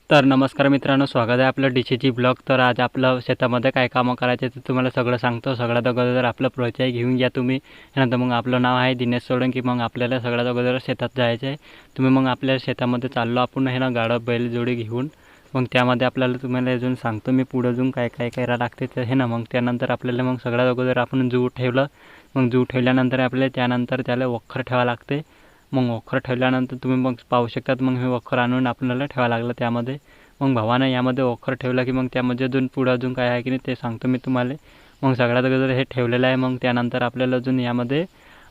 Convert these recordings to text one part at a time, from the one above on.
तर नमस्कार मित्रांनो, स्वागत आहे आपलं DCG ब्लॉग. तर आज आपलं शेतामध्ये काय कामं करायचे ते तुम्हाला सगळं सांगतो. सगळ्यात अगोदर आपलं परिचय घेऊन घ्या तुम्ही. त्यानंतर मग आपलं नाव आहे दिनेश सोळंकी. मग आपल्याला सगळ्यात अगोदर शेतात जायचं आहे. तुम्ही मग आपल्या शेतामध्ये चाललो आपण हे ना, गाडं बैलजोडी घेऊन. मग त्यामध्ये आपल्याला तुम्हाला अजून सांगतो मी पुढं अजून काय काय करायला लागते ते हे ना. मग त्यानंतर आपल्याला मग सगळ्यात अगोदर आपण जू ठेवलं. मग जू ठेवल्यानंतर आपल्याला त्यानंतर त्याला वखर ठेवावं लागते. मग वखर ठेवल्यानंतर तुम्ही मग पाहू शकतात. मग हे वखर आणून आपल्याला ठेवावं लागलं त्यामध्ये. मग भावानं यामध्ये वखर ठेवलं की मग त्यामध्ये अजून पुढं अजून काय आहे की नाही ते सांगतो मी तुम्हाला. मग सगळ्यात अगोदर हे ठेवलेलं आहे. मग त्यानंतर आपल्याला अजून यामध्ये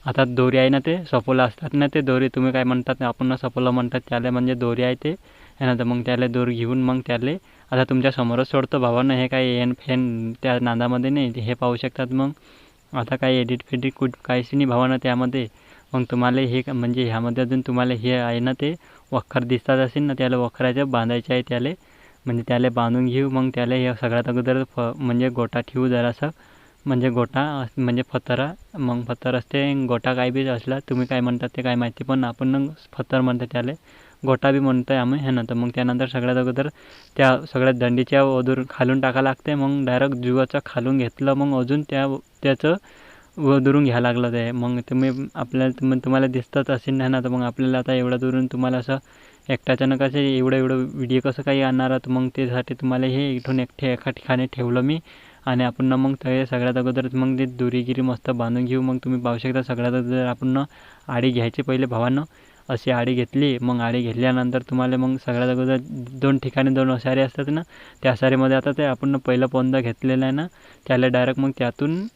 आता दोरी आहे ना, ते सपोला असतात ना, ते दोरी तुम्ही काय म्हणतात आपण सपोला म्हणतात त्याला, म्हणजे दोरी आहे ते आहे ना. तर मग त्याला दोरी घेऊन मग त्याला आता तुमच्या समोरच सोडतो भावानं. हे काय एन फेन त्या नांदामध्ये नाही, हे पाहू शकतात. मग आता काही एडिट काहीच नाही भावानं त्यामध्ये. मग तुम्हाला हे म्हणजे ह्यामध्ये अजून तुम्हाला हे आहे ना, ते वखर दिसतात असेल ना, त्याला वखराचं बांधायचे आहे त्याला. म्हणजे त्याला बांधून घेऊ. मग त्याला हे सगळ्यात अगोदर म्हणजे गोटा ठेवू जरासं, म्हणजे गोटा म्हणजे फतरा. मग फतर असते, गोटा काय बी असला तुम्ही काय म्हणतात ते काय माहिती, पण आपण फतर म्हणतो त्याला, गोटा बी म्हणतो आहे आम्ही हे ना. तर मग त्यानंतर सगळ्यात अगोदर त्या सगळ्या दंडीच्या वधून खालून टाका लागते. मग डायरेक्ट जीवाचं खालून घेतलं. मग अजून त्याचं दुरून घ्यायला लागलं ते. मग तुम्हाला दिसतच असेल ना. तर मग आपल्याला आता एवढं दुरून तुम्हाला असं एकट्याच्यानं कसं एवढं व्हिडिओ कसं काही आणणार आहात. मग त्यासाठी तुम्हाला हे इथून एका ठिकाणी ठेवलं मी. आणि आपण मग ते सगळ्यात अगोदर मग ते दोरीगिरी मस्त बांधून घेऊ. मग तुम्ही पाहू शकता सगळ्यात अगोदर आपण आडी घ्यायची पहिले भावानं. अशी आडी घेतली. मग आडी घेतल्यानंतर तुम्हाला मग सगळ्यात अगोदर 2 ठिकाणी 2 असारे असतात ना, त्या असारीमध्ये आता ते आपण पहिलं पोंदा घेतलेलं आहे ना, त्याला डायरेक्ट मग त्यातून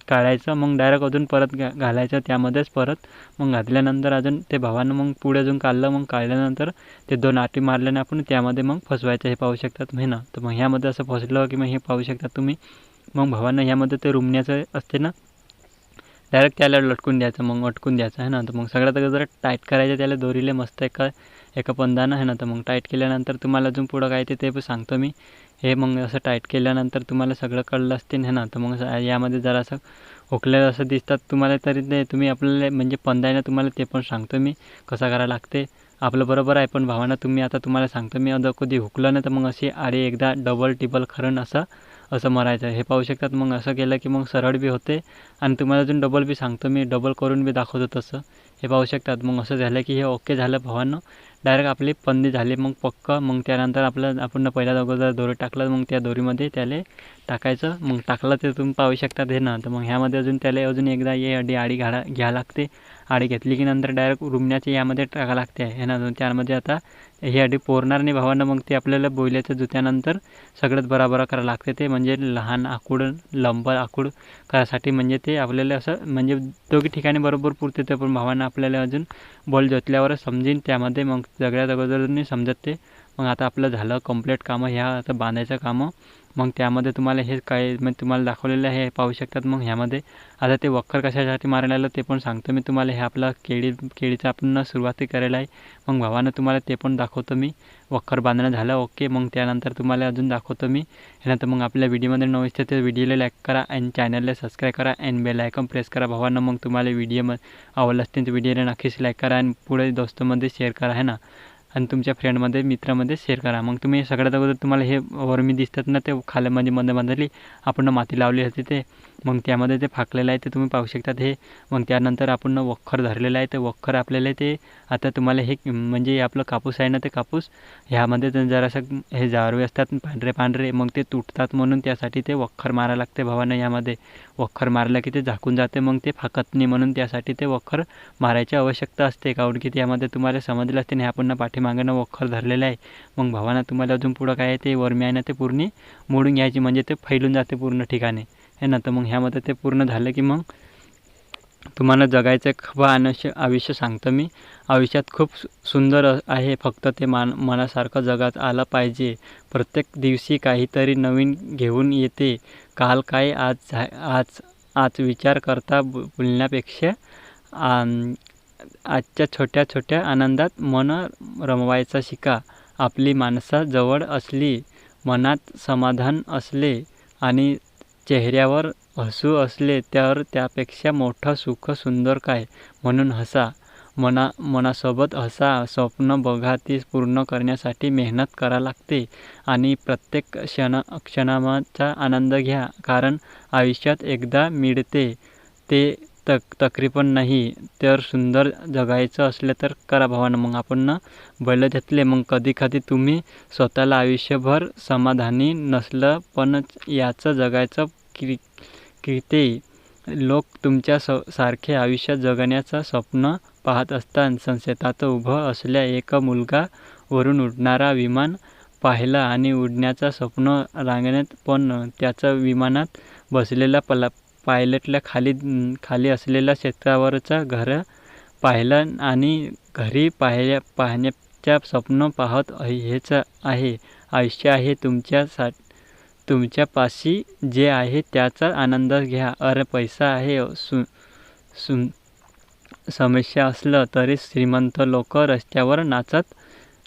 काढायचं. मग डायरेक्ट अजून परत घालायचं त्यामध्येच परत. मग घातल्यानंतर अजून ते भावानं मग पुढे अजून काढलं. मग काढल्यानंतर ते 2 आटी मारल्याने आपण त्यामध्ये मग फसवायचं, हे पाहू शकतात हे ना. तर मग ह्यामध्ये असं फसलं की मग हे पाहू शकतात तुम्ही. मग भावानं ह्यामध्ये ते रुमण्याचं असते ना, डायरेक्ट त्याला लटकून द्यायचं. मग अटकून द्यायचं आहे ना. तर मग सगळ्यात अगोदर टाईट करायचं त्याला दोरीले मस्त एका पंधानं आहे ना. तर मग टाईट केल्यानंतर तुम्हाला अजून पुढं काय ते सांगतो मी. हे मग असं टाईट केल्यानंतर तुम्हाला सगळं कळलं असते है ना. तर मग यामध्ये जरासं हुकलेलं असं दिसतात तुम्हाला, तरी ते तुम्ही आपल्याला म्हणजे पंधा आहे ना, तुम्हाला ते पण सांगतो मी कसं करायला लागते. आपलं बरोबर आहे, पण भावानं तुम्हाला सांगतो मी, कधी हुकलं नाही तर मग अशी आडी एकदा डबल टिबल खरण असं मारायचं, हे पाहू शकतात. मग असं केलं की मग सरळ बी होते. आणि तुम्हाला अजून डबल बी सांगतो मी, डबल करून बी दाखवतो तसं, हे पाहू शकतात. मग असं झालं की हे ओके झालं भावानं. डायरेक्ट आपली पंदी झाली मग पक्का. मग त्यानंतर आपण पहिल्या अगोदर दोरी टाकलं. मग त्या दोरीमध्ये त्याला टाकायचं. मग टाकलं ते तुम्ही पाहू शकतात हे ना. तर मग ह्यामध्ये अजून त्याला अजून एकदा हे आडी घ्या लागते. आडी घेतली की नंतर डायरेक्ट रुमण्याचे यामध्ये टाका लागते हे ना. त्यामध्ये आता ही आडी पोरणार नाही भावानं. मग ते आपल्याला बोयल्याच्या जुत्यानंतर सगळ्यात बराबर करायला लागते ते, म्हणजे लहान आकूड लंब आकूड करायसाठी. म्हणजे ते आपल्याला असं म्हणजे दोघी ठिकाणी बरोबर पुरते ते, पण भावानं आपल्याला अजून बॉल जोतल्यावरच समजेन त्यामध्ये. मग सगळ्यात अगोदर नाही समजत ते. मग आता आपलं झालं कंप्लीट कामं ह्या आता बांधायचं कामं. मग त्यामध्ये तुम्हाला हे काय म्हणजे तुम्हाला दाखवलेलं आहे, हे पाहू शकतात. मग ह्यामध्ये आता ते वखर कशासाठी मारायला आलं ते पण सांगतो मी तुम्हाला. हे आपला केळीचं आपण सुरुवाती करायला आहे. मग भावानं तुम्हाला ते पण दाखवतो मी. वखर बांधणं झालं ओके. मग त्यानंतर तुम्हाला अजून दाखवतो मी. ह्यानंतर मग आपल्या व्हिडिओमध्ये नवीन असते ते व्हिडिओला लाईक करा आणि चॅनलला सबस्क्राईब करा आणि बेल आयकॉन प्रेस करा भावानं. मग तुम्हाला व्हिडिओ आवडलं असतील तर व्हिडिओला नक्कीच लाईक करा आणि पुढे दोस्तांमध्ये शेअर करा है ना. आणि तुमच्या फ्रेंडमध्ये मित्रामध्ये शेअर करा. मग तुम्ही सगळ्यात अगोदर तुम्हाला हे वरमी दिसतात ना, ते खाल्यामध्ये मध्ये आपण माती लावली होती ते. मग त्यामध्ये ते फाकलेलं आहे ते तुम्ही पाहू शकतात हे. मग त्यानंतर आपण वखर धरलेलं आहे ते वखर आपल्याला ते आता तुम्हाला हे म्हणजे आपलं कापूस आहे ना, ते कापूस ह्यामध्ये जरासं हे जारवे असतात पांढरे, मग ते तुटतात म्हणून त्यासाठी ते वखर मारायला लागते भावानं. यामध्ये वखर मारलं की ते झाकून जाते, मग ते फाकत नाही, म्हणून त्यासाठी ते वखर मारायची आवश्यकता असते. काऊन की त्यामध्ये तुम्हाला समजलं असते नाही, आपण पाठीमागं वखर धरलेलं आहे. मग भावानं तुम्हाला अजून पुढं काय आहे ते वरमी आहे ना, ते पूर्ण मोडून घ्यायची, म्हणजे ते फैलून जाते पूर्ण ठिकाणी हे ना. तर मग ह्यामध्ये ते पूर्ण झालं की मग तुम्हाला जगायचं खबं आयुष्य सांगतो मी. आयुष्यात खूप सुंदर आहे, फक्त ते मनासारखं जगात आलं पाहिजे. प्रत्येक दिवशी काहीतरी नवीन घेऊन येते. काल काय आज विचार करता बोलण्यापेक्षा आजच्या छोट्या छोट्या आनंदात मन रमवायचं शिका. आपली माणसं जवळ असली, मनात समाधान असले आणि चेहऱ्यावर हसू असले तर त्यापेक्षा मोठं सुख सुंदर काय. म्हणून हसा, मनासोबत हसा. स्वप्न बघा, ती पूर्ण करण्यासाठी मेहनत करा लागते आणि प्रत्येक क्षणाचा आनंद घ्या, कारण आयुष्यात एकदा मिळते ते तकरीपण नाही. तर सुंदर जगायचं असले तर करा भावानं. मग आपण बैल घेतले. मग कधी तुम्ही स्वतःला आयुष्यभर समाधानी नसलं पण याचं जगायचं किती लोक तुमच्या सारखे आयुष्य जगण्याचं स्वप्न पाहत असतात. शेतात उभं असल्या एक मुलगा वरून उडणारा विमान पाहिलं आणि उडण्याचं स्वप्न रांगण्यात, पण त्याचं विमानात बसलेला पायलटला खाली असलेल्या शेतावरचं घर पाहिलं आणि घरी पाहण्याचं स्वप्न पाहत. हेच आहे आयुष्य आहे. तुमच्यापाशी जे आहे त्याचा आनंद घ्या. अरे पैसा आहे, समस्या असलं तरी श्रीमंत लोक रस्त्यावर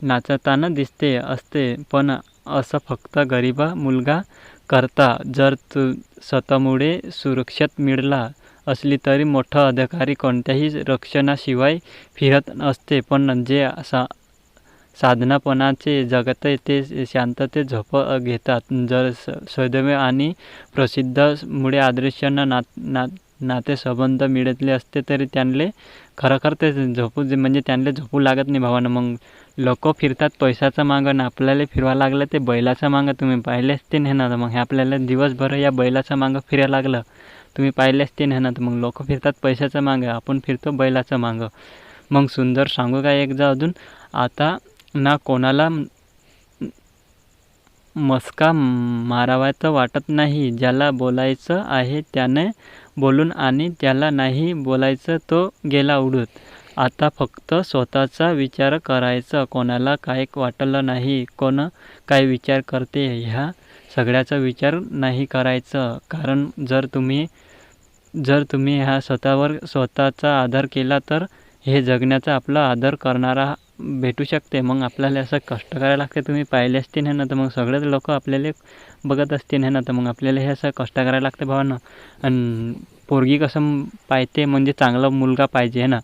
नाचताना दिसते असते, पण असं फक्त गरीब मुलगा करता. जर स्वतःमुळे सुरक्षित मिळाला असली तरी मोठा अधिकारी कोणत्याही रक्षणाशिवाय फिरत असते, पण जे साधनापणाचे जगते ते शांततेत झोप घेतात. जर सौंदर्य आणि प्रसिद्धीमुळे आदर्शांना नातेसंबंध मिळाले असते तरी त्यांना खरोखर ते म्हणजे त्यांना झोपू लागत नाही भावानं. मग लोक फिरतात पैशाचा मागं, आपल्याला फिरवा लागलं ते बैलाचा मागं. तुम्ही पाहिले असते नाही ना, मग आपल्याला दिवसभर या बैलाचा मागं फिरायला लागलं. तुम्ही पाहिले असते नाही ना, तर मग लोक फिरतात पैशाचा मागं, आपण फिरतो बैलाचा मागं. मग सुंदर सांगू काय एकदा अजून, आता ना कोणाला मस्का मारावाचं वाटत नाही. ज्याला बोलायचं आहे त्याने बोलून आणि ज्याला नाही बोलायचं तो गेला उडून. आता फक्त स्वतःचा विचार करायचा. कोणाला काय वाटलं नाही, कोण काय विचार करते ह्या सगळ्याचा विचार नाही करायचं. कारण जर तुम्ही ह्या स्वतःचा आदर केला तर हे जगण्याचा आपला आदर करणारा भेटू शकते. मग आपल्याला असं कष्ट करायला लागते. तुम्ही पाहिले असते नाही ना, तर मग सगळेच लोक आपल्याला बघत असते नाही ना, तर मग आपल्याला हे असं कष्ट करायला लागते भावानं. आणि पोरगी कसं पाहिजे म्हणजे चांगला मुलगा पाहिजे आहे ना.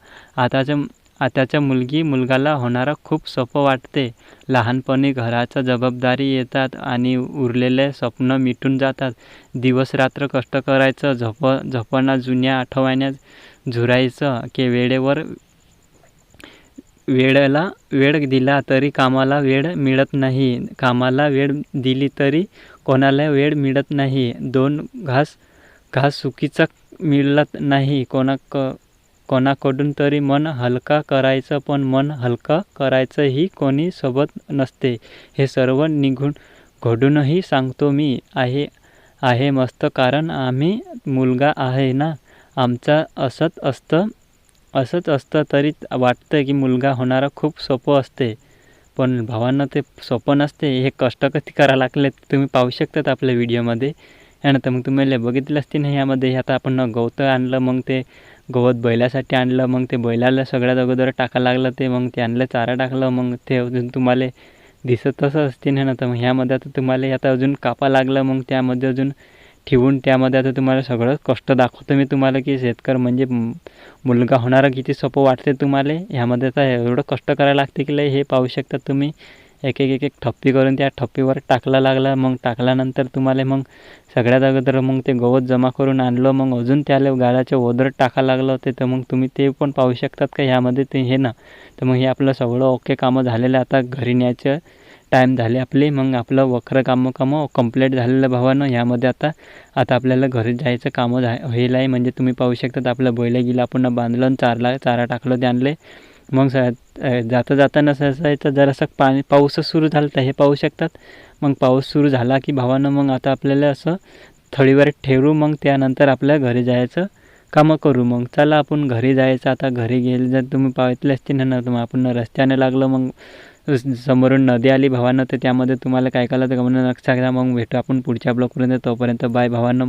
आताच्या मुलगाला होणारा खूप सोपं वाटते. लहानपणी घराच्या जबाबदारी येतात आणि उरलेले स्वप्न मिटून जातात. दिवस रात्र कष्ट करायचं, झोपणं जुन्या आठवण्यात झुरायचं की वेळेला वेळ दिला तरी कामाला वेळ मिळत नाही. कामाला वेळ दिली तरी कोणाला वेळ मिळत नाही. दोन घास चुकीचा मिळत नाही कोणाकडून तरी. मन हलका करायचं, पण मन हलका करायचं ही कोणी सोबत नसते. हे सर्व घडूनही सांगतो मी आहे मस्त, कारण आम्ही मुलगा आहे ना. आमचा असंच असतं तरी वाटतं की मुलगा होणारा खूप सोपं असते, पण भावांना ते सोपं नसते. हे कष्ट कधी करायला लागले तुम्ही पाहू शकतात आपल्या व्हिडिओमध्ये. यानंतर मग तुम्हाला बघितलं असते ना, यामध्ये आता आपण गवत आणलं, मग ते गवत बैलासाठी आणलं, मग ते बैलाला सगळ्यात अगोदर टाकायला लागलं ते, मग ते आणलं चारा टाकलं, मग ते अजून तुम्हाला दिसत तसं असते ना. तर मग ह्यामध्ये आता तुम्हाला आता अजून कापा लागलं, मग त्यामध्ये अजून ठेवून त्यामध्ये आता तुम्हाला सगळं कष्ट दाखवतो मी तुम्हाला की शेतकरी म्हणजे मुलगा होणारा किती सोपं वाटते तुम्हाला. ह्यामध्ये आता एवढं कष्ट करायला लागते की हे पाहू शकता तुम्ही. एक ठप्पी करून त्या ठप्पीवर टाकला लागला. मग टाकल्यानंतर तुम्हाला मग सगळ्यात अगोदर मग ते गवत जमा करून आणलं, मग अजून त्याला गाळाच्या ओदरत टाकायला लागलं होते. तर मग तुम्ही ते पण पाहू शकतात का ह्यामध्ये ते हे ना. तर मग हे आपलं सगळं ओके कामं झालेलं. आता घरी न्यायचं टाईम झाले आपले. मग आपलं वखरं कामं कंप्लीट झालेलं भावानं. ह्यामध्ये आता आपल्याला घरी जायचं कामं होईल आहे. म्हणजे तुम्ही पाहू शकतात आपलं बैल गेलं आपण बांधलं आणि चारा टाकलं ते आणले. मग जाताना सहसायचं जरासं पाऊस सुरू झाला तर हे पाहू शकतात. मग पाऊस सुरू झाला की भावानं मग आता आपल्याला असं थळीवर ठेवू, मग त्यानंतर आपल्या घरी जायचं कामं करू. मग चला आपण घरी जायचं. आता घरी गेले जर तुम्ही पाहितले असते ना, मग आपण रस्त्याने लागलं, मग समोरून नदी आली भावानं. तर त्यामध्ये तुम्हाला काय करायला तर लक्षात घ्या. मग भेटू आपण पुढच्या ब्लॉगपर्यंत. तोपर्यंत बाय भावानं.